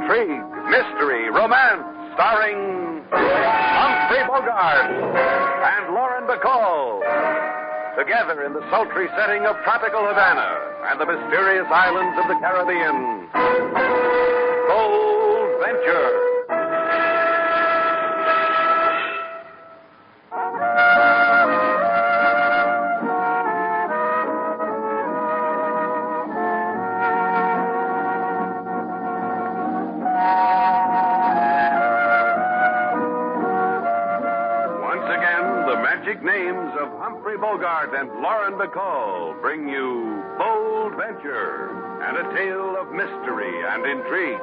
intrigue, mystery, romance, starring Humphrey Bogart and Lauren Bacall. Together in the sultry setting of tropical Havana and the mysterious islands of the Caribbean. Bold Venture. Names of Humphrey Bogart and Lauren Bacall bring you Bold Venture and a tale of mystery and intrigue.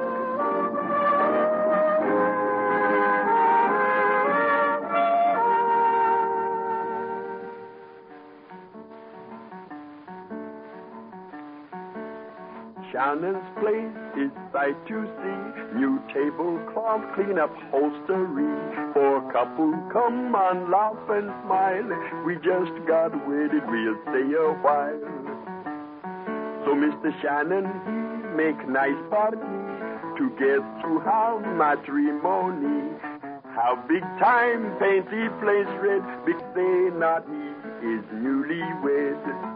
Shannon's place is sight to see. New tablecloth, clean upholstery. For couple, come on, laugh and smile. We just got wedded, we'll stay a while. So Mr. Shannon, he make nice party to get through our matrimony. How big time paint the place red, big say not he is newlywed.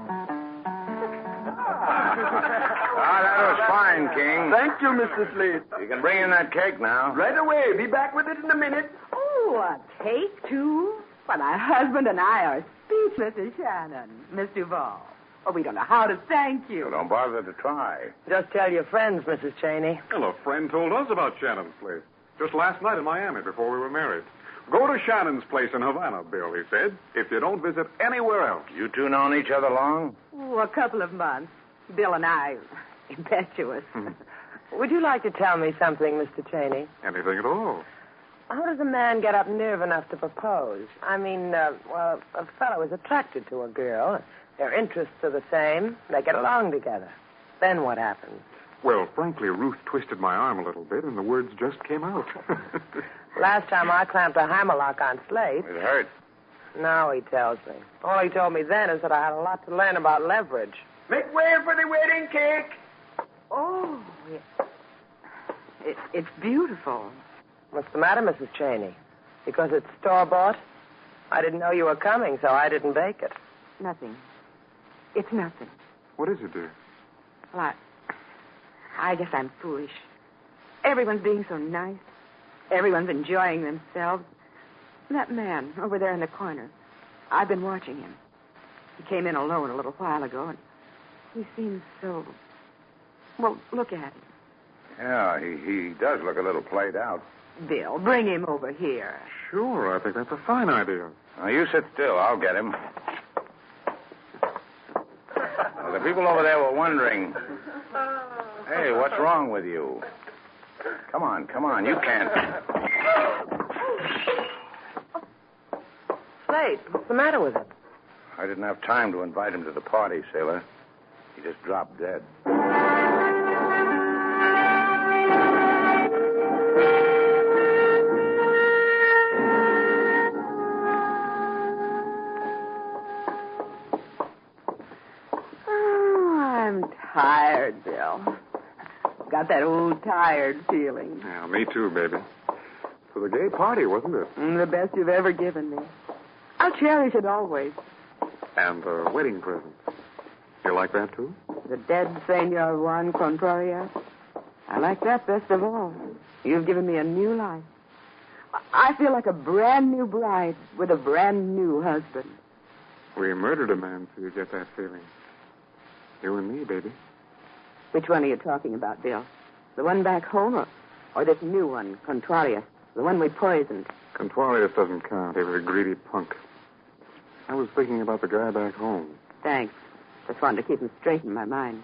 That was fine, King. Thank you, Mr. Slate. You can bring in that cake now. Right away. Be back with it in a minute. Oh, a cake, too? Well, my husband and I are speechless, Mrs. Shannon. Miss Duval. Oh, we don't know how to thank you. So don't bother to try. Just tell your friends, Mrs. Cheney. Well, a friend told us about Shannon's place just last night in Miami before we were married. Go to Shannon's place in Havana, Bill, he said, if you don't visit anywhere else. You two known each other long? Oh, a couple of months. Bill and I, impetuous. Would you like to tell me something, Mr. Cheney? Anything at all. How does a man get up nerve enough to propose? I mean, a fellow is attracted to a girl. Their interests are the same. They get along together. Then what happens? Well, frankly, Ruth twisted my arm a little bit, and the words just came out. Last time I clamped a hammerlock on Slate. It hurt. Now he tells me. All he told me then is that I had a lot to learn about leverage. Make way for the wedding cake. Oh, it's beautiful. What's the matter, Mrs. Cheney? Because it's store-bought? I didn't know you were coming, so I didn't bake it. Nothing. It's nothing. What is it, dear? Well, I guess I'm foolish. Everyone's being so nice. Everyone's enjoying themselves. That man over there in the corner, I've been watching him. He came in alone a little while ago, and he seems so... Well, look at him. Yeah, he does look a little played out. Bill, bring him over here. Sure, I think that's a fine idea. Now, you sit still. I'll get him. Well, the people over there were wondering, hey, what's wrong with you? Come on. You can't. Slate, what's the matter with it? I didn't have time to invite him to the party, Sailor. He just dropped dead. Oh, I'm tired, Bill. Got that old tired feeling. Yeah, me too, baby. For the gay party, wasn't it? The best you've ever given me. I'll cherish it always. And the wedding present. You like that, too? The dead Senor Juan Contrarias. I like that best of all. You've given me a new life. I feel like a brand new bride with a brand new husband. We murdered a man so you get that feeling. You and me, baby. Which one are you talking about, Bill? The one back home or this new one, Contrarias? The one we poisoned? Contrarias doesn't count. He was a greedy punk. I was thinking about the guy back home. Thanks. Just wanted to keep him straight in my mind.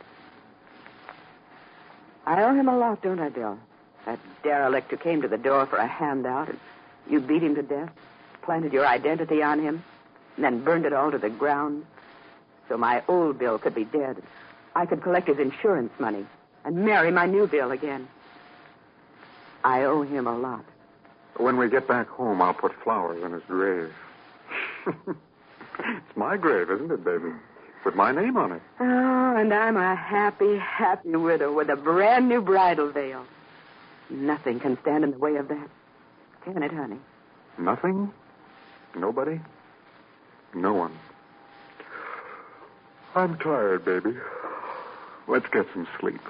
I owe him a lot, don't I, Bill? That derelict who came to the door for a handout, and you beat him to death, planted your identity on him, and then burned it all to the ground so my old Bill could be dead. I could collect his insurance money and marry my new Bill again. I owe him a lot. When we get back home, I'll put flowers on his grave. It's my grave, isn't it, baby? With my name on it. Oh, and I'm a happy, happy widow with a brand new bridal veil. Nothing can stand in the way of that. Can it, honey? Nothing? Nobody? No one. I'm tired, baby. Let's get some sleep.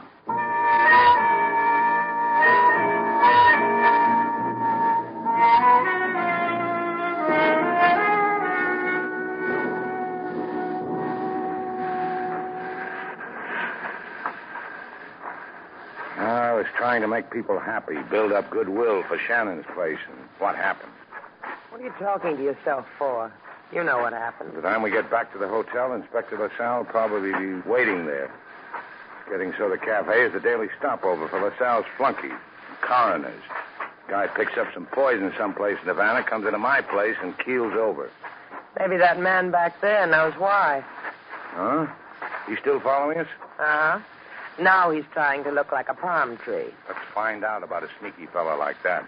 I was trying to make people happy, build up goodwill for Shannon's place, and what happened? What are you talking to yourself for? You know what happened. By the time we get back to the hotel, Inspector LaSalle will probably be waiting there. It's getting so the cafe is the daily stopover for LaSalle's flunkies, coroners. Guy picks up some poison someplace in Havana, comes into my place, and keels over. Maybe that man back there knows why. Huh? You still following us? Uh-huh. Now he's trying to look like a palm tree. Let's find out about a sneaky fella like that.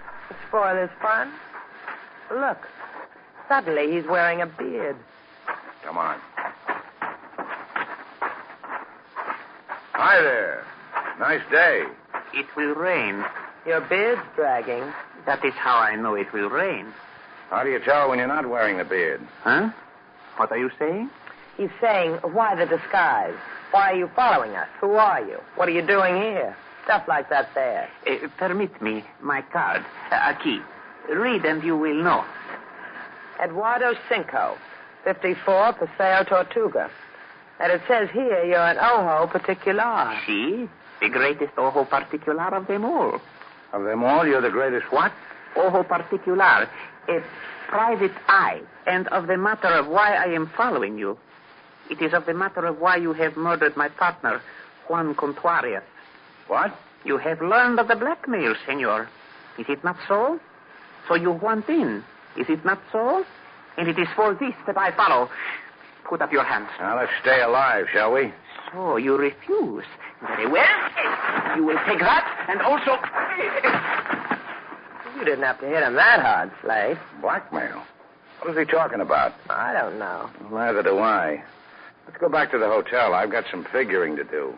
Spoil his fun? Look. Suddenly he's wearing a beard. Come on. Hi there. Nice day. It will rain. Your beard's dragging. That is how I know it will rain. How do you tell when you're not wearing the beard? Huh? What are you saying? He's saying, why the disguise? Why are you following us? Who are you? What are you doing here? Stuff like that there. Permit me, my card, a key. Read and you will know. Eduardo Cinco, 54, Paseo Tortuga. And it says here you're an ojo particular. See? The greatest ojo particular of them all. Of them all, you're the greatest what? Ojo particular. A private eye. And of the matter of why I am following you. It is of the matter of why you have murdered my partner, Juan Contuarias. What? You have learned of the blackmail, senor. Is it not so? So you want in. Is it not so? And it is for this that I follow. Put up your hands. Now, let's stay alive, shall we? So you refuse. Very well. You will take that and also... You didn't have to hit him that hard, Slate. Blackmail? What is he talking about? I don't know. Neither do I. Let's go back to the hotel. I've got some figuring to do.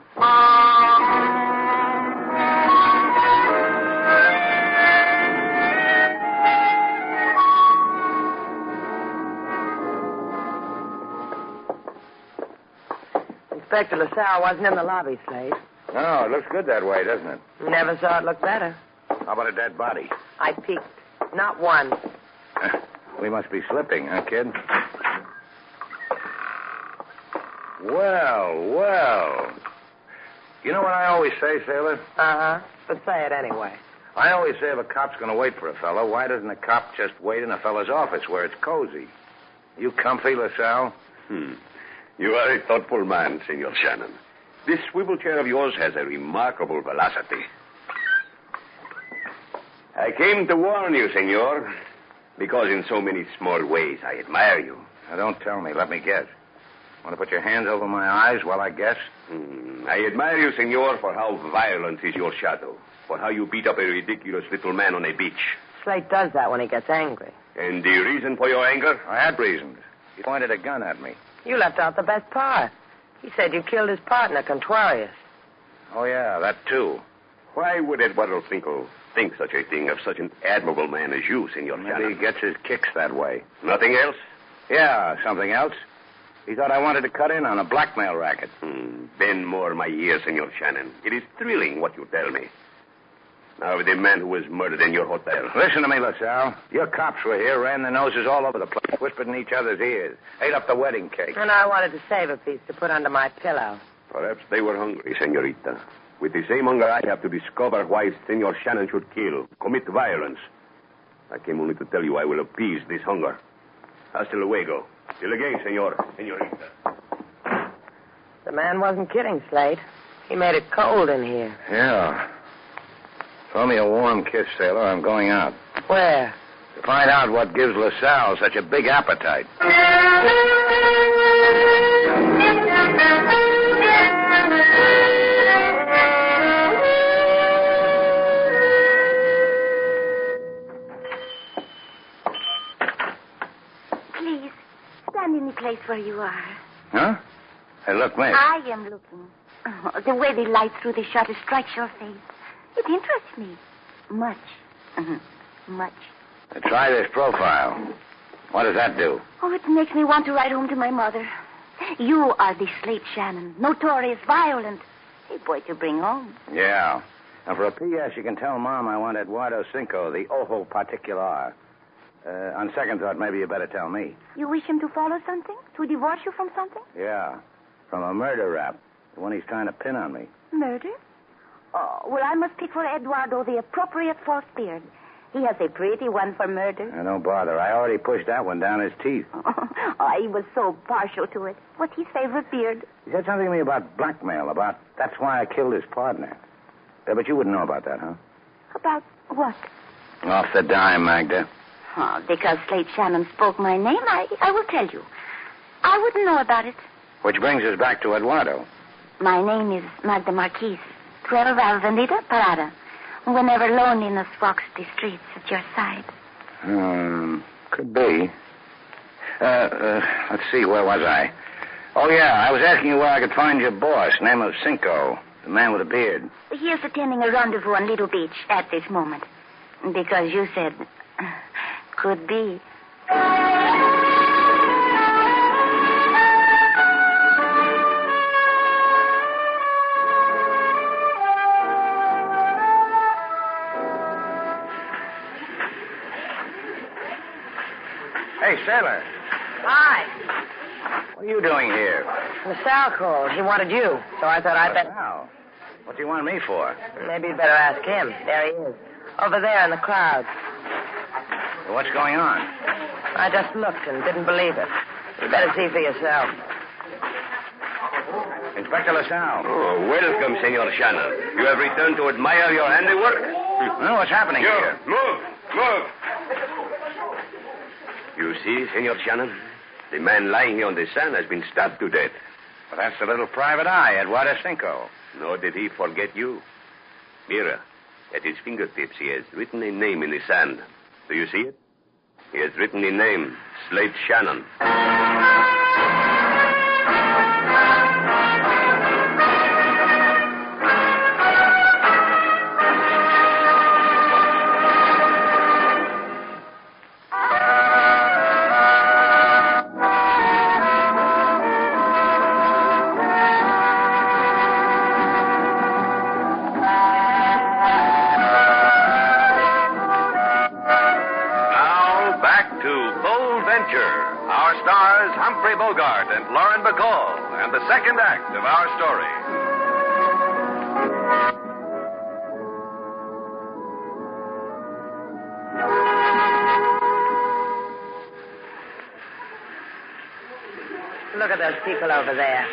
Inspector LaSalle wasn't in the lobby, Slate. No, it looks good that way, doesn't it? Never saw it look better. How about a dead body? I peeked. Not one. We must be slipping, huh, kid? Well. You know what I always say, Sailor? Uh-huh. But say it anyway. I always say if a cop's going to wait for a fellow, why doesn't a cop just wait in a fellow's office where it's cozy? You comfy, LaSalle? You are a thoughtful man, Senor Shannon. This swivel chair of yours has a remarkable velocity. I came to warn you, senor, because in so many small ways I admire you. Now, don't tell me. Let me guess. Want to put your hands over my eyes while I guess? I admire you, senor, for how violent is your shadow, for how you beat up a ridiculous little man on a beach. Slate does that when he gets angry. And the reason for your anger? I had reasons. He pointed a gun at me. You left out the best part. He said you killed his partner, Contuarias. Oh, yeah, that too. Why would Eduardo Cinco think such a thing of such an admirable man as you, Senor Maybe Shannon? he gets his kicks that way. Nothing else? Yeah, something else. He thought I wanted to cut in on a blackmail racket. Bend more my ear, Senor Shannon. It is thrilling what you tell me. Now, the man who was murdered in your hotel. Listen to me, LaSalle. Your cops were here, ran their noses all over the place, whispered in each other's ears, ate up the wedding cake. And I wanted to save a piece to put under my pillow. Perhaps they were hungry, senorita. With the same hunger, I have to discover why Senor Shannon should kill, commit violence. I came only to tell you I will appease this hunger. Hasta luego. Till again, senorita. The man wasn't kidding, Slate. He made it cold in here. Yeah. Throw me a warm kiss, Sailor. I'm going out. Where? To find out what gives LaSalle such a big appetite. Please, stand in the place where you are. Huh? Hey, look, miss. I am looking. Oh, the way the light through the shutter strikes your face. It interests me. Much. Much. Try this profile. What does that do? Oh, it makes me want to write home to my mother. You are the Slate Shannon, notorious, violent. Hey, boy to bring home. Yeah. And for a P.S., you can tell Mom I want Eduardo Cinco, the ojo particular. On second thought, maybe you better tell me. You wish him to follow something? To divorce you from something? Yeah. From a murder rap. The one he's trying to pin on me. Murder? Oh, well, I must pick for Eduardo the appropriate false beard. He has a pretty one for murder. Don't bother. I already pushed that one down his teeth. Oh, he was so partial to it. What's his favorite beard? He said something to me about blackmail, about that's why I killed his partner. But you wouldn't know about that, huh? About what? Off the dime, Magda. Oh, because Slate Shannon spoke my name, I will tell you. I wouldn't know about it. Which brings us back to Eduardo. My name is Magda Marquise, 12 Avenida Parada. Whenever loneliness walks the streets at your side. Could be. Let's see, where was I? Oh, yeah, I was asking you where I could find your boss, name of Cinco, the man with a beard. He is attending a rendezvous on Little Beach at this moment. Because you said, could be. Hey, Sailor. Hi. What are you doing here? LaSalle called. He wanted you, so I thought I'd better... Now, what do you want me for? Maybe you'd better ask him. There he is. Over there in the crowd. Well, what's going on? I just looked and didn't believe it. You better see for yourself. Inspector LaSalle. Oh, welcome, Senor Shannon. You have returned to admire your handiwork? Well, what's happening here? Move. You see, Senor Shannon, the man lying here on the sand has been stabbed to death. Well, that's the little private eye, Eduardo Cinco. Nor did he forget you. Mira, at his fingertips he has written a name in the sand. Do you see it? He has written the name, Slate Shannon. Our stars, Humphrey Bogart and Lauren Bacall, and the second act of our story. Look at those people over there.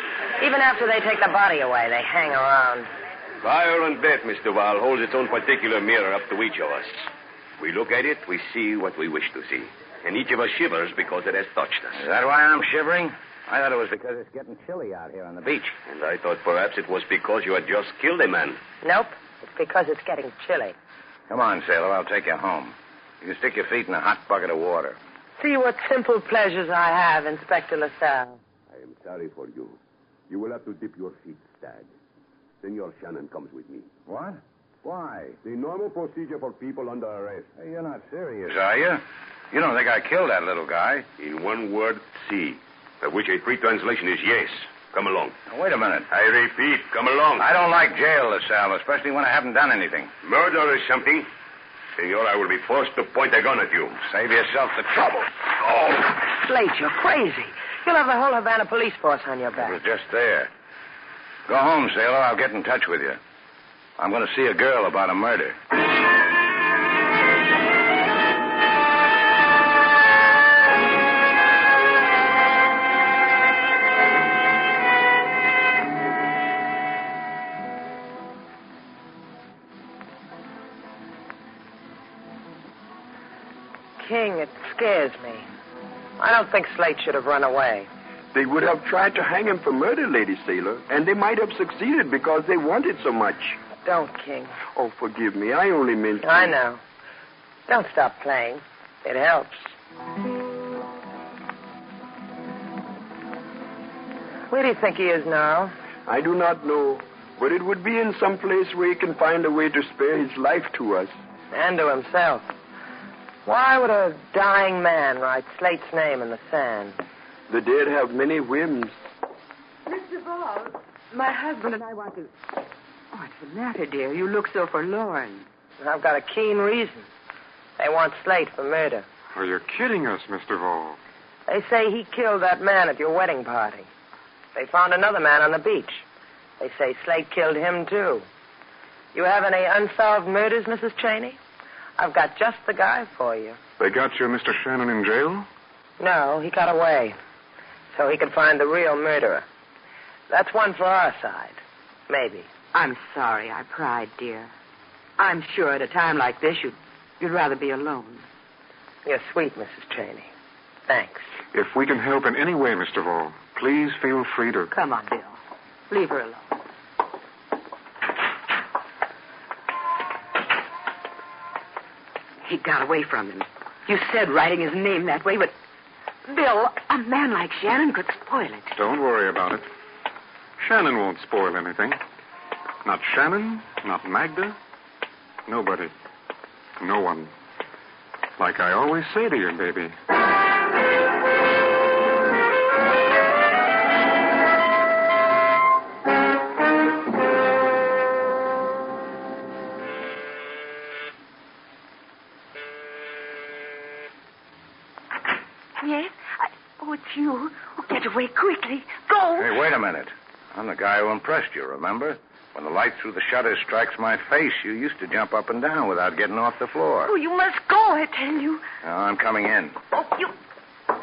Even after they take the body away, they hang around. Violent death, Miss Duval, holds its own particular mirror up to each of us. We look at it, we see what we wish to see. And each of us shivers because it has touched us. Is that why I'm shivering? I thought it was because it's getting chilly out here on the beach. And I thought perhaps it was because you had just killed a man. Nope. It's because it's getting chilly. Come on, Sailor. I'll take you home. You can stick your feet in a hot bucket of water. See what simple pleasures I have, Inspector LaSalle. I am sorry for you. You will have to dip your feet, Stag. Senor Shannon comes with me. What? Why? The normal procedure for people under arrest. Hey, you're not serious, are you? You don't think I killed that little guy? In one word, si. By which a free translation is yes. Come along. Now, wait a minute. I repeat, come along. I don't like jail, LaSalle, especially when I haven't done anything. Murder is something. Senor, I will be forced to point a gun at you. Save yourself the trouble. Oh! Slate, you're crazy. You'll have the whole Havana police force on your back. It was just there. Go home, Sailor. I'll get in touch with you. I'm going to see a girl about a murder. King, it scares me. I don't think Slate should have run away. They would have tried to hang him for murder, Lady Sailor, and they might have succeeded because they wanted so much. Don't, King. Oh, forgive me. I only meant to. I know. Don't stop playing. It helps. Where do you think he is now? I do not know, but it would be in some place where he can find a way to spare his life to us. And to himself. Why would a dying man write Slate's name in the sand? The dead have many whims. Miss Duval, my husband and I want to... What's the matter, dear? You look so forlorn. I've got a keen reason. They want Slate for murder. Oh, you're kidding us, Mr. Duval. They say he killed that man at your wedding party. They found another man on the beach. They say Slate killed him, too. You have any unsolved murders, Mrs. Cheney? I've got just the guy for you. They got you, Mr. Shannon, in jail? No, he got away. So he could find the real murderer. That's one for our side. Maybe. I'm sorry I pried, dear. I'm sure at a time like this you'd rather be alone. You're sweet, Mrs. Cheney. Thanks. If we can help in any way, Mr. Duval, please feel free to... Come on, Bill. Leave her alone. He got away from him. You said writing his name that way, but... Bill, a man like Shannon could spoil it. Don't worry about it. Shannon won't spoil anything. Not Shannon, not Magda. Nobody. No one. Like I always say to you, baby. Yes? Oh, it's you. Oh, get away quickly. Go. Hey, wait a minute. I'm the guy who impressed you, remember? When the light through the shutters strikes my face, you used to jump up and down without getting off the floor. Oh, you must go, I tell you. Now, I'm coming in. Oh,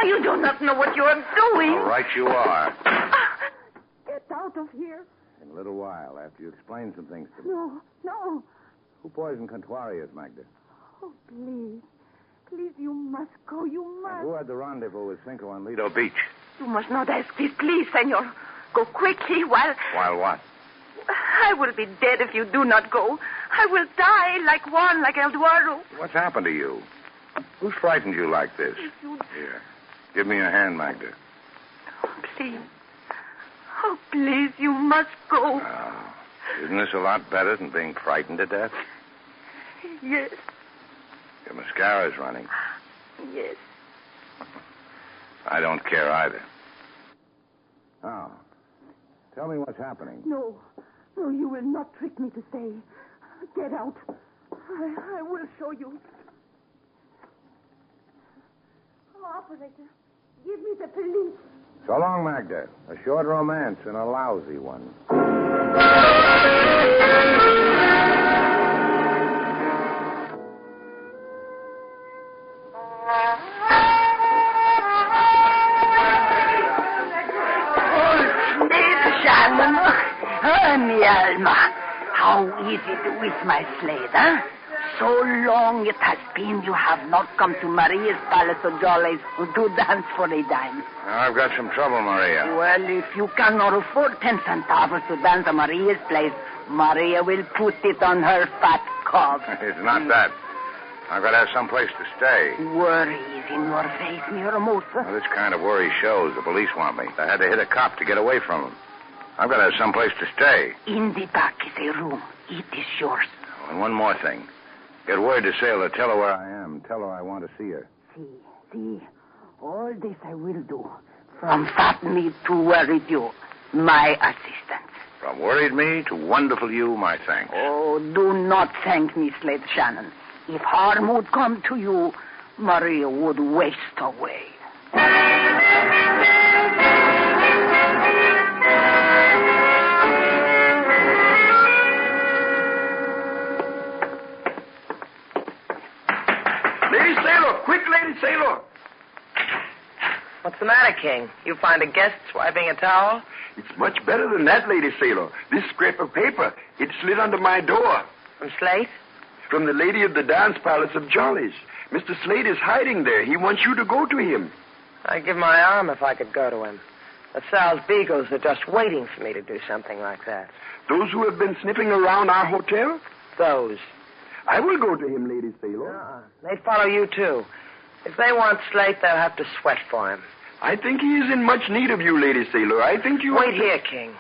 you do not know what you are doing. All right, you are. Get out of here. In a little while, after you explain some things to me. No. Who poisoned Contrarius, Magda? Oh, please. Please, you must go. You must. And who had the rendezvous with Cinco on Lido Beach? You must not ask this, please, senor. Go quickly while... While what? I will be dead if you do not go. I will die like Juan, like Eduardo. What's happened to you? Who's frightened you like this? Here. Give me your hand, Magda. Oh, please. Oh, please, you must go. Oh, isn't this a lot better than being frightened to death? Yes. Your mascara's running. Yes. I don't care either. Oh. Tell me what's happening. No, you will not trick me to stay. Get out. I will show you. Operator, give me the police. So long, Magda. A short romance and a lousy one. Mi alma, how is it with my slate, huh? So long it has been you have not come to Maria's Palace of Jollies to dance for a dime. Now, I've got some trouble, Maria. Well, if you cannot afford 10 centavos to dance at Maria's place, Maria will put it on her fat cob. It's not that. I've got to have some place to stay. Worry is in your face, mi hermosa. Well, this kind of worry shows. The police want me. I had to hit a cop to get away from them. I've got to have some place to stay. In the back is a room. It is yours. Oh, and one more thing. Get word to Sailor. Tell her where I am. Tell her I want to see her. See. All this I will do. From fat me to worried you, my assistant. From worried me to wonderful you, my thanks. Oh, do not thank me, Slate Shannon. If harm would come to you, Maria would waste away. Lady Sailor! Quick, Lady Sailor! What's the matter, King? You find a guest swiping a towel? It's much better than that, Lady Sailor. This scrap of paper, it slid under my door. From Slate? From the lady of the dance palace of Jollies. Mr. Slate is hiding there. He wants you to go to him. I'd give my arm if I could go to him. The Sal's beagles are just waiting for me to do something like that. Those who have been sniffing around our hotel? Those. I will go to him, Lady Sailor. They follow you, too. If they want Slate, they'll have to sweat for him. I think he is in much need of you, Lady Sailor. I think you... Wait here, King.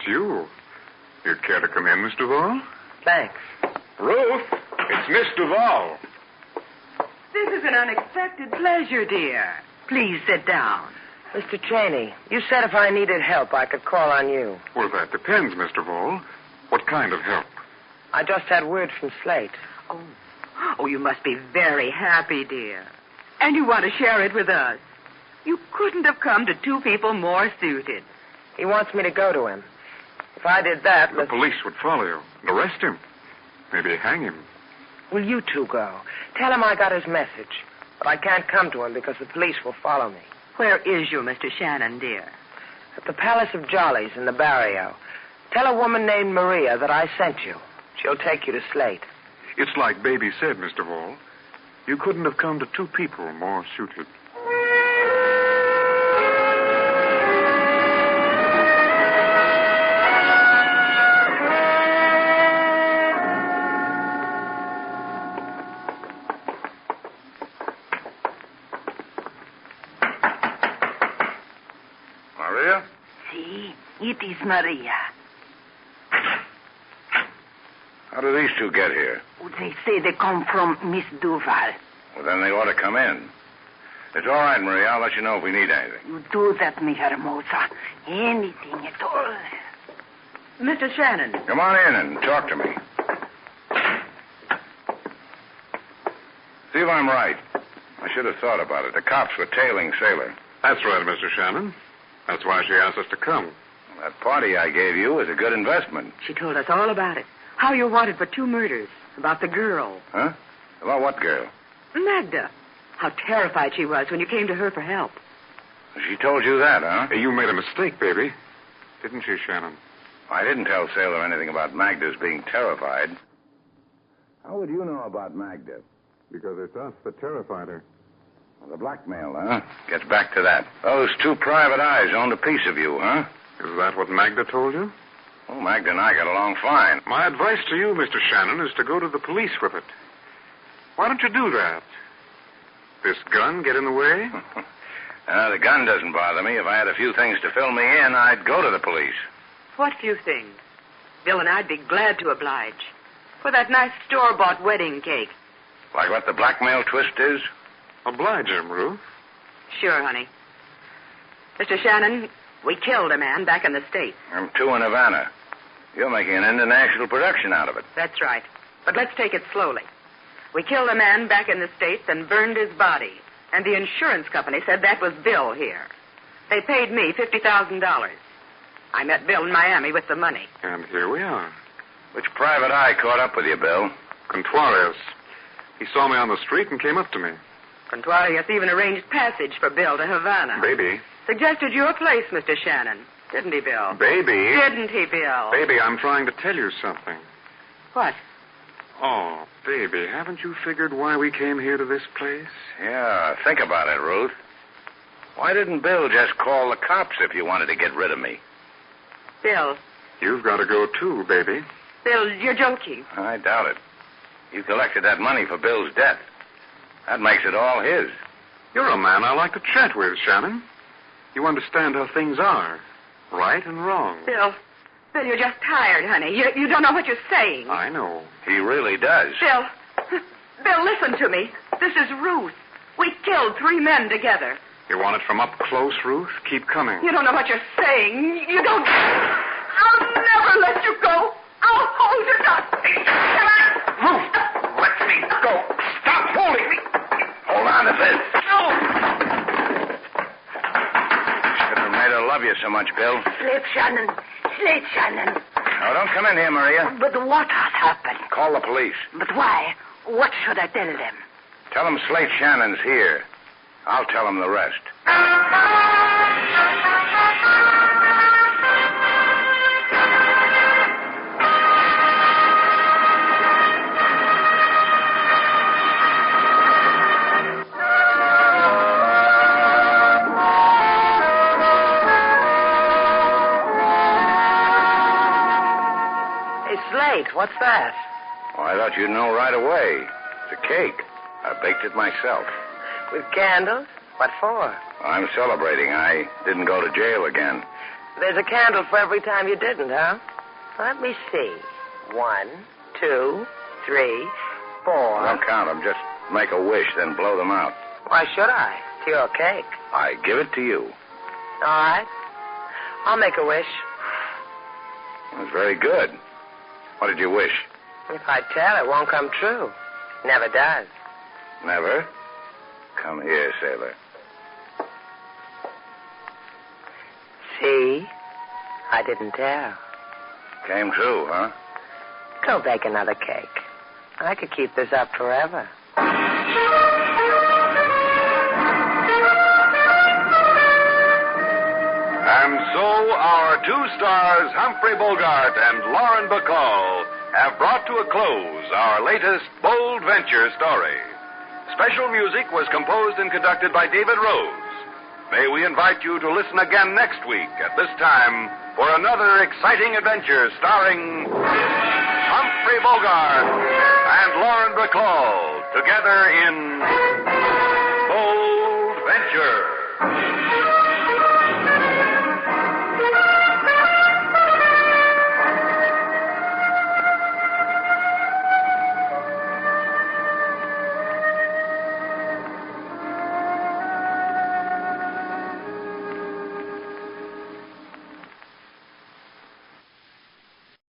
you. You'd care to come in, Miss Duval? Thanks. Ruth, it's Miss Duval. This is an unexpected pleasure, dear. Please sit down. Mr. Cheney, you said if I needed help, I could call on you. Well, that depends, Miss Duval. What kind of help? I just had word from Slate. Oh, you must be very happy, dear. And you want to share it with us. You couldn't have come to two people more suited. He wants me to go to him. If I did that... The police would follow you and arrest him. Maybe hang him. Will you two go? Tell him I got his message. But I can't come to him because the police will follow me. Where is you, Mr. Shannon, dear? At the Palace of Jollies in the barrio. Tell a woman named Maria that I sent you. She'll take you to Slate. It's like Baby said, Mr. Duval. You couldn't have come to two people more suited. Maria? See, it is Maria. How do these two get here? They say they come from Miss Duval. Well, then they ought to come in. It's all right, Maria. I'll let you know if we need anything. You do that, mi hermosa. Anything at all. Mr. Shannon. Come on in and talk to me. See if I'm right. I should have thought about it. The cops were tailing Sailor. That's right, Mr. Shannon. That's why she asked us to come. Well, that party I gave you was a good investment. She told us all about it. How you wanted for 2 murders. About the girl. Huh? About what girl? Magda. How terrified she was when you came to her for help. She told you that, huh? Hey, you made a mistake, baby. Didn't she, Shannon? I didn't tell Sailor anything about Magda's being terrified. How would you know about Magda? Because it's us that terrified her. Well, the blackmail, huh? Gets back to that. Those 2 private eyes owned a piece of you, huh? Is that what Magda told you? Well, Magda and I got along fine. My advice to you, Mr. Shannon, is to go to the police with it. Why don't you do that? This gun get in the way? The gun doesn't bother me. If I had a few things to fill me in, I'd go to the police. What few things? Bill and I'd be glad to oblige. For that nice store-bought wedding cake. Like what the blackmail twist is? Oblige him, Ruth. Sure, honey. Mr. Shannon, we killed a man back in the States. I'm 2 in Havana. You're making an international production out of it. That's right. But let's take it slowly. We killed a man back in the States and burned his body. And the insurance company said that was Bill here. They paid me $50,000. I met Bill in Miami with the money. And here we are. Which private eye caught up with you, Bill? Contreras. He saw me on the street and came up to me. Contreras even arranged passage for Bill to Havana. Baby. Suggested your place, Mr. Shannon. Didn't he, Bill? Baby. Didn't he, Bill? Baby, I'm trying to tell you something. What? Oh, baby, haven't you figured why we came here to this place? Yeah, think about it, Ruth. Why didn't Bill just call the cops if you wanted to get rid of me? Bill. You've got to go, too, baby. Bill, you're joking. I doubt it. You collected that money for Bill's death. That makes it all his. You're a man I like to chat with, Shannon. You understand how things are. Right and wrong. Bill, you're just tired, honey. You don't know what you're saying. I know. He really does. Bill, listen to me. This is Ruth. We killed 3 men together. You want it from up close, Ruth? Keep coming. You don't know what you're saying. You don't... I'll never let you go. I'll hold you down. Come on. Ruth, let me go. Stop holding me. Hold on to this. No. Shouldn't have made her love you so much, Bill. Slate Shannon. Slate Shannon. Now, don't come in here, Maria. But what has happened? Call the police. But why? What should I tell them? Tell them Slate Shannon's here. I'll tell them the rest. Hey, Slate, what's that? Oh, I thought you'd know right away. It's a cake. I baked it myself. With candles? What for? I'm celebrating. I didn't go to jail again. There's a candle for every time you didn't, huh? Let me see. 1, 2, 3, 4. Don't count them. Just make a wish, then blow them out. Why should I? It's your cake. I give it to you. All right. I'll make a wish. That's very good. What did you wish? If I tell, it won't come true. Never does. Never? Come here, sailor. See? I didn't tell. Came true, huh? Go bake another cake. I could keep this up forever. And so our two stars, Humphrey Bogart and Lauren Bacall, have brought to a close our latest bold venture story. Special music was composed and conducted by David Rose. May we invite you to listen again next week at this time for another exciting adventure starring Humphrey Bogart and Lauren Bacall together in Bold Venture.